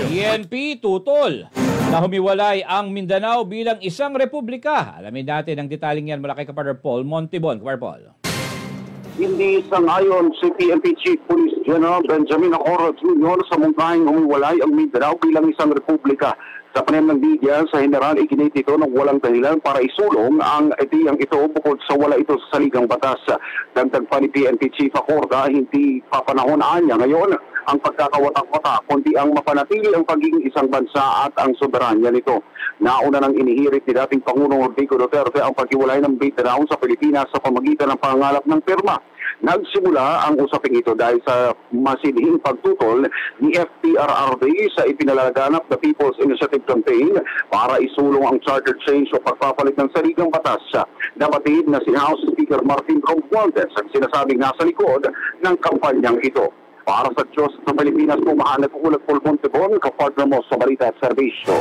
PNP tutol na humiwalay ang Mindanao bilang isang republika. Alamin natin ang detaling yan mula kay Kapartner Paul Montibon. Kapartner Paul. Hindi sangayon si PNP Chief Police General Benjamin Acorro Jr. sa mungkahing humiwalay ang Mindanao bilang isang republika. Sa panayam ng media, sa general iginit ito ng walang dahilan para isulong ang ideyang ito bukod sa wala ito sa saligang batas. Dagdag pa ni PNP Chief Acorro, hindi papanahonaan niya ngayon ang pagkakawatak-watak kundi ang mapanatili ang pagiging isang bansa at ang soberanya nito. Nauna nang inihirit ni dating Pangulong Rodrigo Duterte ang paghiwalay ng Mindanao sa Pilipinas sa pamagitan ng pangangalap ng pirma. Nagsimula ang usaping ito dahil sa masinhing pagtutol ni FPRRD sa ipinalaganap na People's Initiative Campaign para isulong ang charter change o pagpapalit ng saligang batas. Nabatid na si House Speaker Martin Romualdez ang sinasabing nasa likod ng kampanyang ito. Para sa Diyos sa Pilipinas, pumahan at ulat Paul Montibon, kapartner mo sa Balita at Serbisyo.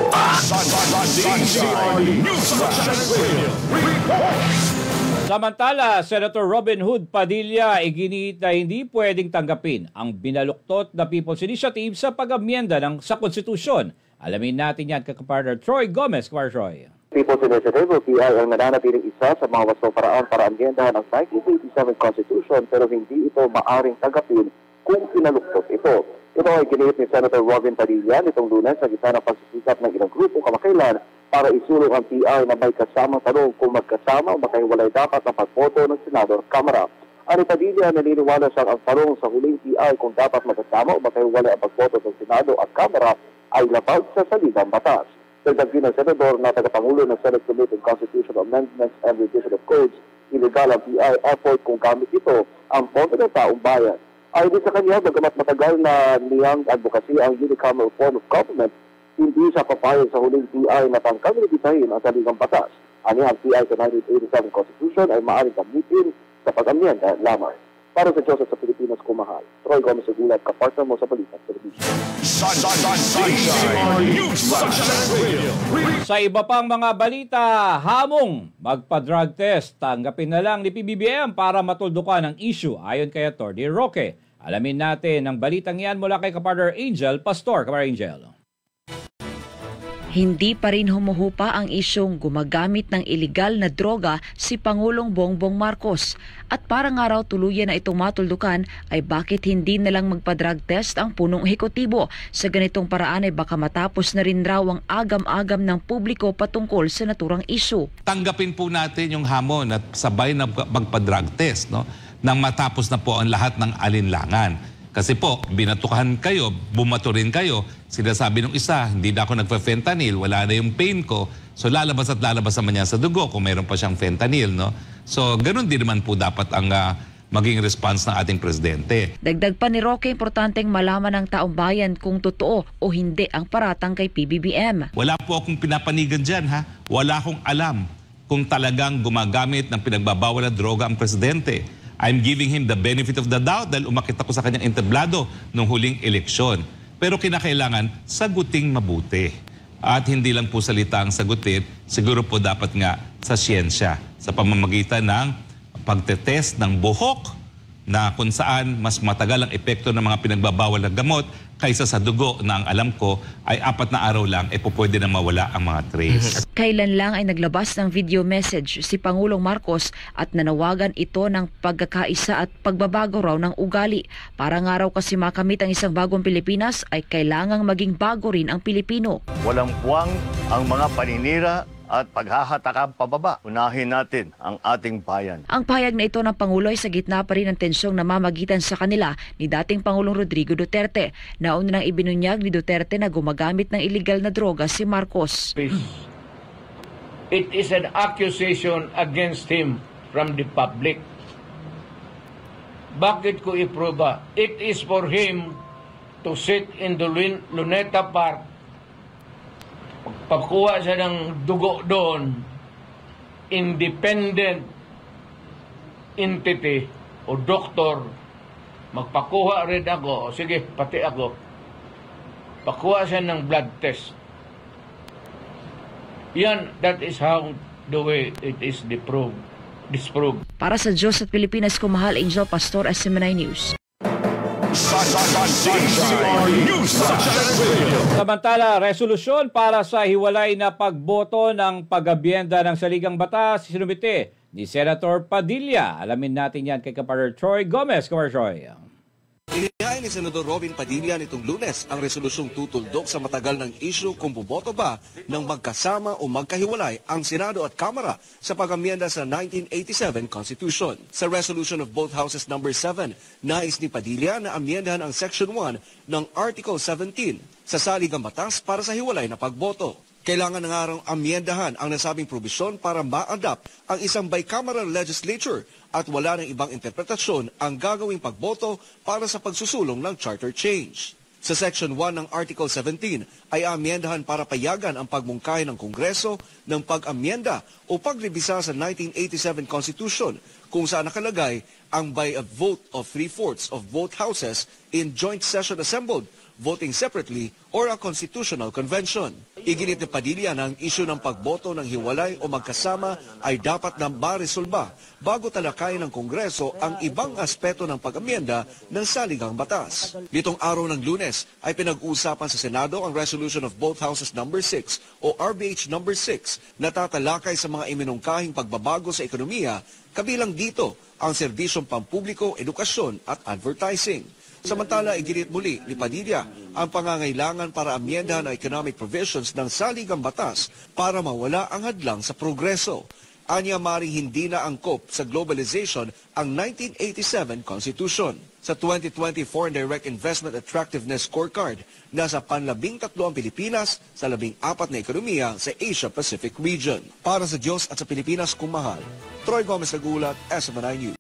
Samantala, Senator Robin Hood Padilla iginit na hindi pwedeng tanggapin ang binaluktot na People's Initiative sa pag-amyenda sa konstitusyon. Alamin natin yan kay Kapartner Troy Gomez. Troy. People's Initiative o PI ang nananatiling isa sa mga wasto paraan para amyendahan ang 1987 Constitution pero hindi ito maaring tanggapin kung pinaluktot ito. Ito ay ginit ni Senator Robin Padilla nitong Lunes sa gitna ng pagsisikap ng ilang grupo kamakailan para isulong ang PI na may kasamang tanong kung magkasama o makahiwalay dapat ang pagboto ng Senado at Kamara. Ani Padilla, naniniwala siyang ang tanong sa huling PI kung dapat magkasama o makahiwalay ang pagboto ng Senado at Kamara ay labag sa saligang batas. Dagdag din ng Senador na tagapangulo ng Senate Committee on Constitutional Amendments and Revision of Codes, illegal ang PI effort kung gamit ito ang boto ng taong bayan. Ayon din sa kanya, bagamat matagal na niyang advocacy ang unicameral form of government, hindi siya papayag sa huling PI na pangkamilitahin ang saligang batas. Ani ang PI sa 1987 Constitution ay maaaring gamitin sa pag-amyenda lamang. Para sa Diyos at sa Pilipinas kumahal, Troy Gomez Aguilar, kapartner mo sa Balita at Serbisyo. Sa iba pang mga balita, hamong magpa-drug test. Tanggapin na lang ni PBBM para matuldukan ang issue ayon kay Atty. Roque. Alamin natin ang balitang yan mula kay Kapartner Angel Pastor. Kapartner Angel. Hindi pa rin humuhupa ang isyong gumagamit ng ilegal na droga si Pangulong Bongbong Marcos. At para nga raw tuluyan na itong matuldukan ay bakit hindi na lang magpa-drug test ang punong ehekutibo. Sa ganitong paraan ay baka matapos na rin raw ang agam-agam ng publiko patungkol sa naturang isyu. Tanggapin po natin yung hamon at sabay na magpa-drug test, no? Nang matapos na po ang lahat ng alinlangan. Kasi po, binatukan kayo, bumato rin kayo, sinasabi nung isa, hindi na ako nagpa-fentanyl, wala na yung pain ko, so lalabas at lalabas naman niya sa dugo kung mayroon pa siyang fentanyl, no? So, ganun din naman po dapat ang maging response ng ating presidente. Dagdag pa ni Roque, importanteng malaman ng taong bayan kung totoo o hindi ang paratang kay PBBM. Wala po akong pinapanigan dyan, ha? Wala akong alam kung talagang gumagamit ng pinagbabawal na droga ang presidente. I'm giving him the benefit of the doubt dahil umakit ako sa kanyang entablado nung huling eleksyon. Pero kinakailangan saguting mabuti. At hindi lang po salita ang sagutin, siguro po dapat nga sa siyensya, sa pamamagitan ng pagtetest ng buhok na kung saan mas matagal ang epekto ng mga pinagbabawal na gamot kaysa sa dugo na ang alam ko ay 4 na araw lang pwede na mawala ang mga trace. Kailan lang ay naglabas ng video message si Pangulong Marcos at nanawagan ito ng pagkakaisa at pagbabago raw ng ugali. Para nga raw kasi makamit ang isang bagong Pilipinas ay kailangang maging bago rin ang Pilipino. Walang puwang ang mga paninira at paghahatakang pababa. Unahin natin ang ating bayan. Ang pahayag na ito ng Pangulo ay sa gitna pa rin ng tensyong namamagitan sa kanila ni dating Pangulong Rodrigo Duterte. Nauna nang ibinunyag ni Duterte na gumagamit ng iligal na droga si Marcos. It is an accusation against him from the public. Bakit ko iproba? It is for him to sit in the Luneta Park, pagkuha siya ng dugo doon, independent entity o doktor, magpakuha rin ako, sige, pati ako, pakuha siya ng blood test. Yan, that is how the way it is disproved. Para sa Diyos at Pilipinas kumahal, Angel Pastor, SMNI News. Samantala, resolusyon para sa hiwalay na pagboto ng pag-abyenda ng saligang batas sinumite ni Senator Padilla. Alamin natin yan kay Kapatid Troy Gomez. Kapatid Troy. Inihain ni Senador Robin Padilla nitong Lunes ang resolusyong tutuldok sa matagal ng issue kung buboto ba ng magkasama o magkahiwalay ang Senado at Kamara sa pag-amyenda sa 1987 Constitution. Sa resolution of both houses number 7, nais ni Padilla na amyendahan ang Section 1 ng Article 17 sa saligang batas para sa hiwalay na pagboto. Kailangan na nga raw amyendahan ang nasabing probisyon para ma-adapt ang isang bicameral legislature at wala ng ibang interpretasyon ang gagawing pagboto para sa pagsusulong ng charter change. Sa Section 1 ng Article 17 ay amyendahan para payagan ang pagmungkahi ng Kongreso ng pag-amyenda o pagrebisa sa 1987 Constitution kung saan nakalagay ang by a vote of 3/4 of both houses in joint session assembled, voting separately, or a constitutional convention. Iginit ni Padilla na ang isyu ng pagboto ng hiwalay o magkasama ay dapat na maresolba bago talakayin ng Kongreso ang ibang aspeto ng pag-amyenda ng saligang batas. Nitong araw ng Lunes ay pinag-uusapan sa Senado ang resolution of both houses number 6 o RBH number 6 na tatalakay sa mga iminungkahing pagbabago sa ekonomiya, kabilang dito ang serbisyong pampubliko, edukasyon at advertising. Samantala, iginit muli ni Padilla ang pangangailangan para amyendahan ang economic provisions ng saligang batas para mawala ang hadlang sa progreso. Anya maring hindi na angkop sa globalization ang 1987 Constitution. Sa 2020 Foreign Direct Investment Attractiveness Scorecard, nasa panlabing-tatlo ang Pilipinas sa 14 na ekonomiya sa Asia-Pacific region. Para sa Diyos at sa Pilipinas kung mahal, Troy Gomez nagulat, SMNI News.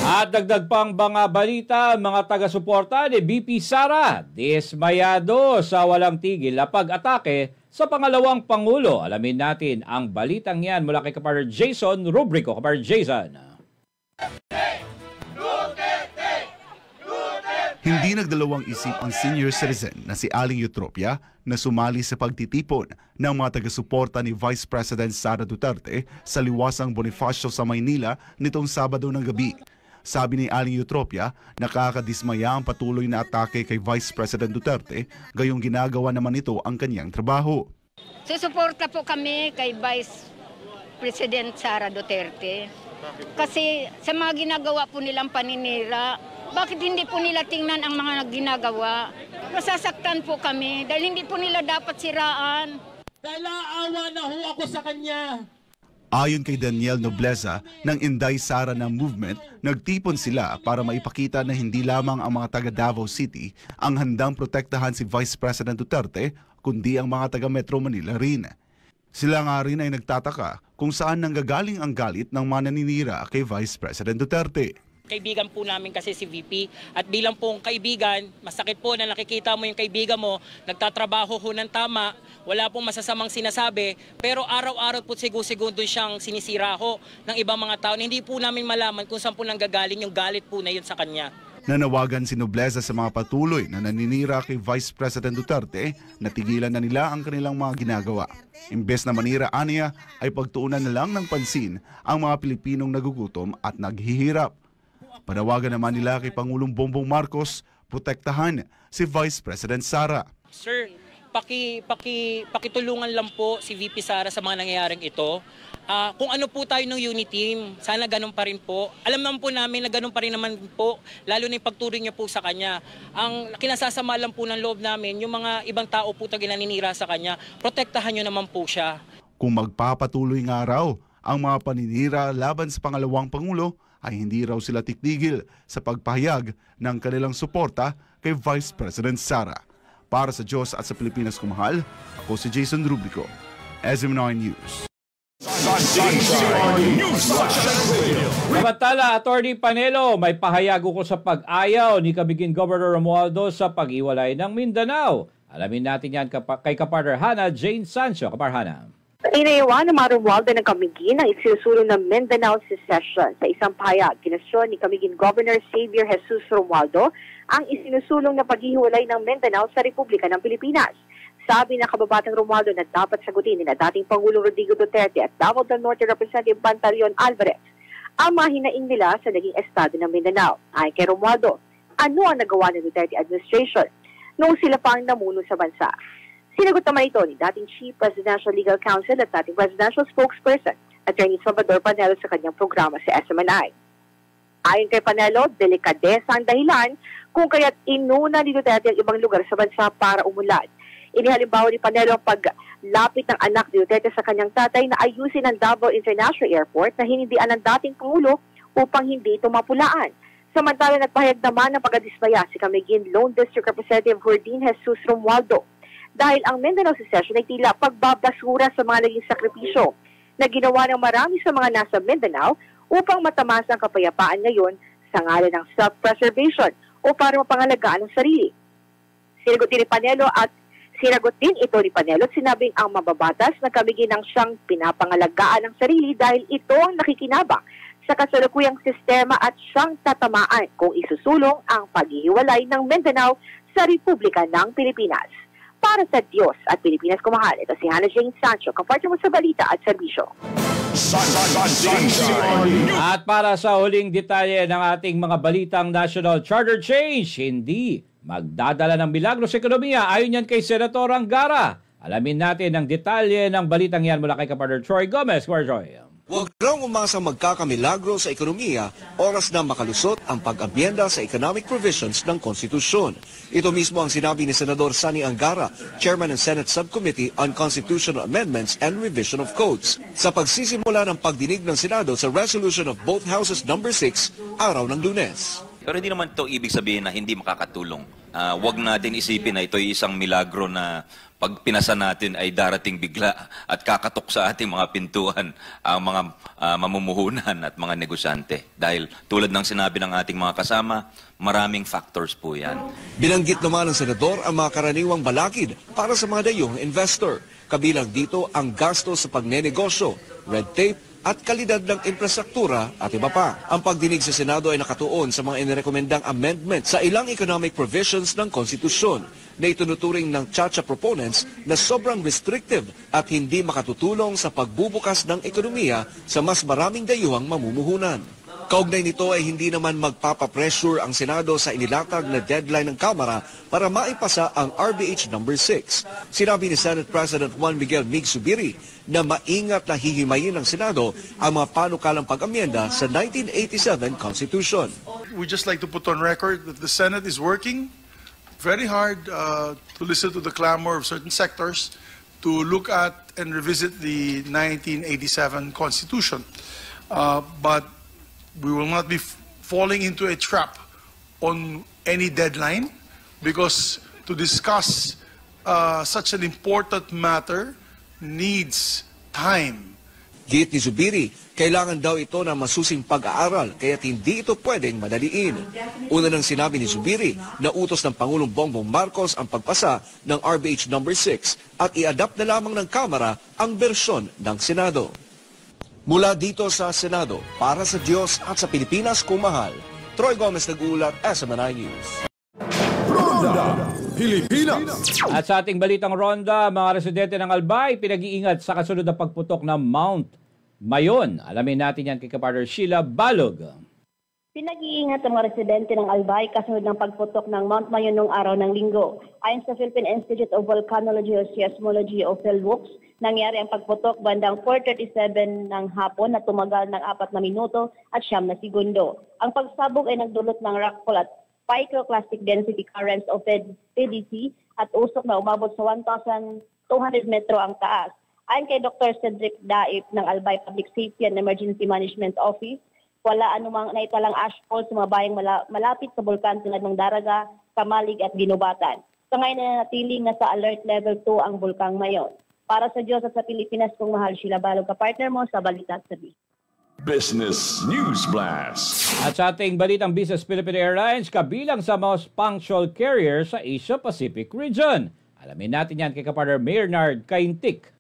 At dagdag pang mga balita, mga taga-suporta ni BP Sara, dismayado sa walang tigil na pag-atake sa pangalawang Pangulo. Alamin natin ang balitang yan mula kay Kapatid Jason Rubrico. Kapatid Jason. Hindi nagdalawang isip ang senior citizen na si Aling Eutropia na sumali sa pagtitipon ng mga taga-suporta ni Vice President Sara Duterte sa liwasang Bonifacio sa Maynila nitong Sabado ng gabi. Sabi ni Aling Eutropia, nakakadismaya ang patuloy na atake kay Vice President Duterte, gayong ginagawa naman ito ang kanyang trabaho. Susuporta po kami kay Vice President Sara Duterte kasi sa mga ginagawa po nilang paninira. Bakit hindi po nila tingnan ang mga ginagawa? Nasasaktan po kami dahil hindi po nila dapat siraan. Dahil naawa na ho ako sa kanya. Ayon kay Daniel Nobleza ng Inday Sara na movement, nagtipon sila para maipakita na hindi lamang ang mga taga Davao City ang handang protektahan si Vice President Duterte, kundi ang mga taga Metro Manila rin. Sila nga rin ay nagtataka kung saan nanggagaling ang galit ng mga naninira kay Vice President Duterte. Kaibigan po namin kasi si VP at bilang pong kaibigan, masakit po na nakikita mo yung kaibigan mo, nagtatrabaho ho ng tama, wala pong masasamang sinasabi, pero araw-araw po segundo siyang sinisira ho ng ibang mga tao. Hindi po namin malaman kung saan po nanggagaling yung galit po na yun sa kanya. Nanawagan si Nobleza sa mga patuloy na naninira kay Vice President Duterte na tigilan na nila ang kanilang mga ginagawa. Imbes na manira aniya ay pagtuunan na lang ng pansin ang mga Pilipinong nagugutom at naghihirap. Panawagan naman nila kay Pangulong Bongbong Marcos, protektahan si Vice President Sara. Sir, pakitulungan lang po si VP Sara sa mga nangyayaring ito. Kung ano po tayo ng unity team, sana ganun pa rin po. Alam naman po namin na ganun pa rin naman po, lalo na yung pagturing niyo po sa kanya. Ang kinasasama lang po ng loob namin, yung mga ibang tao po tayo naninira sa kanya, protektahan niyo naman po siya. Kung magpapatuloy nga raw ang mga paninira laban sa pangalawang Pangulo, ay hindi raw sila titigil sa pagpahayag ng kanilang suporta kay Vice President Sara. Para sa Diyos at sa Pilipinas kumahal, ako si Jason Rubrico, SMNI News. Samantala, Atty. Panelo, may pahayag ko sa pag-ayaw ni Camiguin Governor Romualdo sa pag-iwalay ng Mindanao. Alamin natin yan kay Kapatid Hana Jane Sancho. Kapatid Hana. Inayawan ng Romualdo ng Camiguin ang isinusulong ng Mindanao Secession. Sa isang pahayag, kinasyon ni Camiguin Governor Xavier Jesus Romualdo ang isinusulong na paghihiwalay ng Mindanao sa Republika ng Pilipinas. Sabi ng kababatang Romualdo na dapat sagutin ni dating Pangulong Rodrigo Duterte at Davao del Norte Representative Pantaleon Alvarez ang mga hinaing nila sa naging estado ng Mindanao. Ayon kay Romualdo, ano ang nagawa ng Duterte administration noong sila pa ang namuno sa bansa? Sinagot naman ito ni dating Chief Presidential Legal Counsel at dating Presidential Spokesperson, Attorney Salvador Panelo sa kanyang programa sa SMNI. Ayon kay Panelo, delikadesa ang dahilan kung kaya't inuna ni Duterte ang ibang lugar sa bansa para umunlad. Inihalimbawa ni Panelo ang paglapit ng anak ni Duterte sa kanyang tatay na ayusin ang Davao International Airport na hinindian ng dating Pangulo upang hindi ito mapulaan. Samantala, nagpahayag naman ng pag-adismaya si Camiguin Lone District Representative Jordin Jesus Romualdo dahil ang Mindanao Secession ay tila pagbabasura sa mga naging sakripisyo na ginawa ng marami sa mga nasa Mindanao upang matamasa ang kapayapaan ngayon sa ngalan ng self-preservation o para mapangalagaan ang sarili. Sinagot din ito ni Panelo at sinabing ang mababatas na Camiguin ang siyang pinapangalagaan ng sarili dahil ito ang nakikinabang sa kasalukuyang sistema at siyang tatamaan kung isusulong ang paghihiwalay ng Mindanao sa Republika ng Pilipinas. Para sa Diyos at Pilipinas kumahal, ito si Hannah Jane Sancho, kapartner mo sa balita at serbisyo. At para sa huling detalye ng ating mga balitang national charter change, hindi magdadala ng milagro sa ekonomiya ayon yan kay Senator Angara. Alamin natin ang detalye ng balitang yan mula kay kapartner Troy Gomez. Troy. Huwag lang umasang magkakamilagro sa ekonomiya, oras na makalusot ang pag-amyenda sa economic provisions ng konstitusyon. Ito mismo ang sinabi ni Senador Sani Angara, Chairman ng Senate Subcommittee on Constitutional Amendments and Revision of Codes, sa pagsisimula ng pagdinig ng Senado sa resolution of both houses number 6, araw ng Lunes. Pero hindi naman ito ibig sabihin na hindi makakatulong. Huwag natin isipin na ito ay isang milagro na pag pinasa natin ay darating bigla at kakatok sa ating mga pintuan ang mga mamumuhunan at mga negosyante. Dahil tulad ng sinabi ng ating mga kasama, maraming factors po yan. Binanggit naman ng Senador ang mga karaniwang balakid para sa mga dayong investor. Kabilang dito ang gasto sa pagnenegosyo, red tape, at kalidad ng infrastruktura at iba pa. Ang pagdinig sa Senado ay nakatuon sa mga inirekomendang amendment sa ilang economic provisions ng konstitusyon na itunuturing ng Chacha proponents na sobrang restrictive at hindi makatutulong sa pagbubukas ng ekonomiya sa mas maraming dayuhang mamumuhunan. Kaugnay nito ay hindi naman magpapapressure ang Senado sa inilatag na deadline ng Kamara para maipasa ang RBH number 6. Sinabi ni Senate President Juan Miguel Mig Zubiri na maingat na hihimayin ng Senado ang mga panukalang pag-amyenda sa 1987 Constitution. We just like to put on record that the Senate is working very hard to listen to the clamor of certain sectors to look at and revisit the 1987 Constitution. But we will not be falling into a trap on any deadline because to discuss such an important matter needs time. Git ni Zubiri, kailangan daw ito ng masusing pag-aaral kaya't hindi ito pwedeng madaliin. Una nang sinabi ni Zubiri na utos ng Pangulong Bongbong Marcos ang pagpasa ng RBH number 6 at i-adapt na lamang ng Kamara ang bersyon ng Senado. Mula dito sa Senado, para sa Diyos at sa Pilipinas kung mahal, Troy Gomez nag-uulat, SMNI News. Ronda Pilipinas. At sa ating balitang ronda, mga residente ng Albay pinag-iingat sa kasunod na pagputok ng Mount Mayon. Alamin natin yan kay kapartner Sheila Balog. Pinag-iingat ang mga residente ng Albay kasunod ng pagputok ng Mount Mayon noong araw ng Linggo. Ayon sa Philippine Institute of Volcanology or Seismology o PhilVox, nangyari ang pagputok bandang 4:37 ng hapon na tumagal ng 4 na minuto at 9 na segundo. Ang pagsabog ay nagdulot ng rockfall at pyroclastic density currents o PDC at usok na umabot sa 1,200 metro ang taas. Ayon kay Dr. Cedric Daip ng Albay Public Safety and Emergency Management Office, wala anumang naitalang ashfall sa mga bayang malapit sa bulkan tulad ng Daraga, Kamalig at Ginubatan. Sa ngayon na natiling nasa alert level 2 ang bulkang Mayon. Para sa Diyos at sa Pilipinas kung mahal, Sheila Balog, ka-partner mo sa Balita at Sabi. Business News Blast. At sa ating balitang business, Philippine Airlines kabilang sa most punctual carrier sa Asia Pacific region. Alamin natin yan kay kapartner Maynard Kaintik.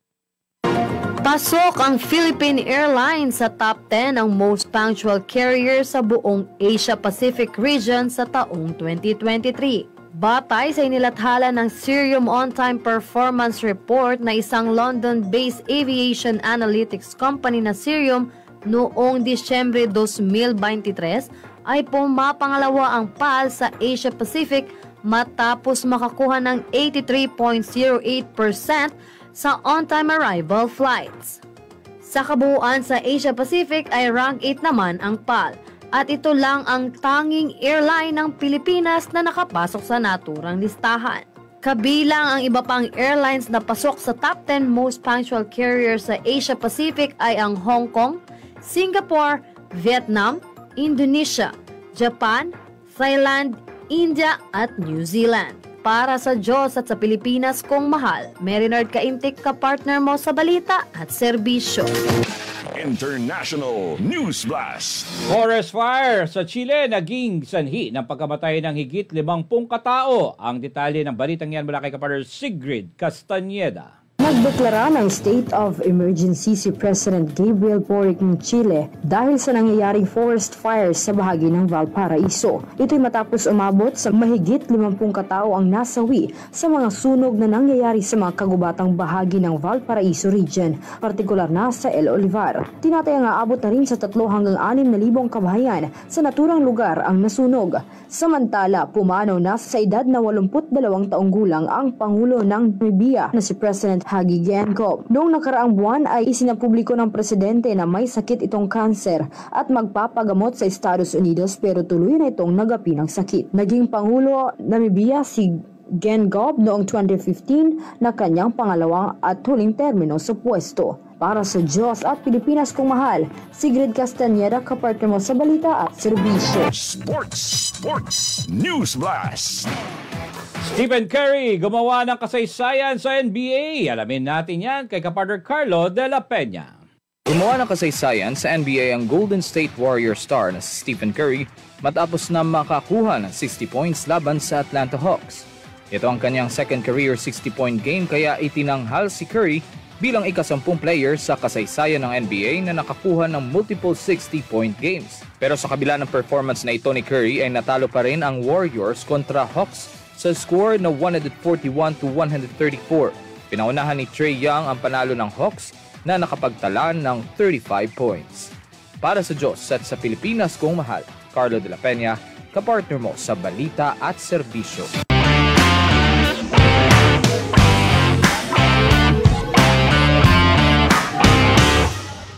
Pasok ang Philippine Airlines sa top 10 ng most punctual carrier sa buong Asia Pacific region sa taong 2023. Batay sa inilathala ng Cirium On-Time Performance Report na isang London-based aviation analytics company na Cirium Noong Disyembre 2023 ay pumapangalawa ang PAL sa Asia Pacific matapos makakuha ng 83.08% sa on-time arrival flights. Sa kabuuan sa Asia Pacific ay rank 8 naman ang PAL at ito lang ang tanging airline ng Pilipinas na nakapasok sa naturang listahan. Kabilang ang iba pang airlines na pasok sa top 10 most punctual carriers sa Asia Pacific ay ang Hong Kong, Singapore, Vietnam, Indonesia, Japan, Thailand, India at New Zealand. Para sa Diyos at sa Pilipinas kong mahal, Marinard Kaintik, kapartner mo sa balita at serbisyo. International News Blast. Forest fire sa Chile naging sanhi ng pagkamatay ng higit 50 katao. Ang detalye ng balitang yan mula kay kapartner Sigrid Castañeda. Nagdeklara ng state of emergency si President Gabriel Boric ng Chile dahil sa nangyayaring forest fires sa bahagi ng Valparaiso. Ito'y matapos umabot sa mahigit 50 katao ang nasawi sa mga sunog na nangyayari sa mga kagubatang bahagi ng Valparaiso region, partikular na sa El Olivar. Tinatayang aabot na rin sa 3 hanggang 6,000 kabahayan sa naturang lugar ang nasunog. Samantala, pumanaw na sa edad na 82 taong gulang ang Pangulo ng Namibia na si President Hage Geingob. Noong nakaraang buwan ay isinapubliko ng presidente na may sakit itong kanser at magpapagamot sa Estados Unidos pero tuloy na itong nagapi ng sakit. Naging Pangulo Namibia si Geingob noong 2015 na kanyang pangalawang at huling termino sa pwesto. Para sa Diyos at Pilipinas kong mahal, Sigrid Castañeda, kapartner mo sa balita at serbisyo. Sports News Blast. Stephen Curry gumawa ng kasaysayan sa NBA. Alamin natin yan kay kapartner Carlo de la Peña. Gumawa ng kasaysayan sa NBA ang Golden State Warriors star na si Stephen Curry matapos na makakuha ng 60 points laban sa Atlanta Hawks. Ito ang kanyang second career 60-point game kaya itinanghal si Curry bilang ika-10 player sa kasaysayan ng NBA na nakakuha ng multiple 60-point games. Pero sa kabila ng performance na ito ni Curry ay natalo pa rin ang Warriors kontra Hawks sa score na 141-134. Pinaunahan ni Trae Young ang panalo ng Hawks na nakapagtala ng 35 points. Para sa Diyos at sa Pilipinas kong mahal, Carlo de la Peña, kapartner mo sa balita at serbisyo.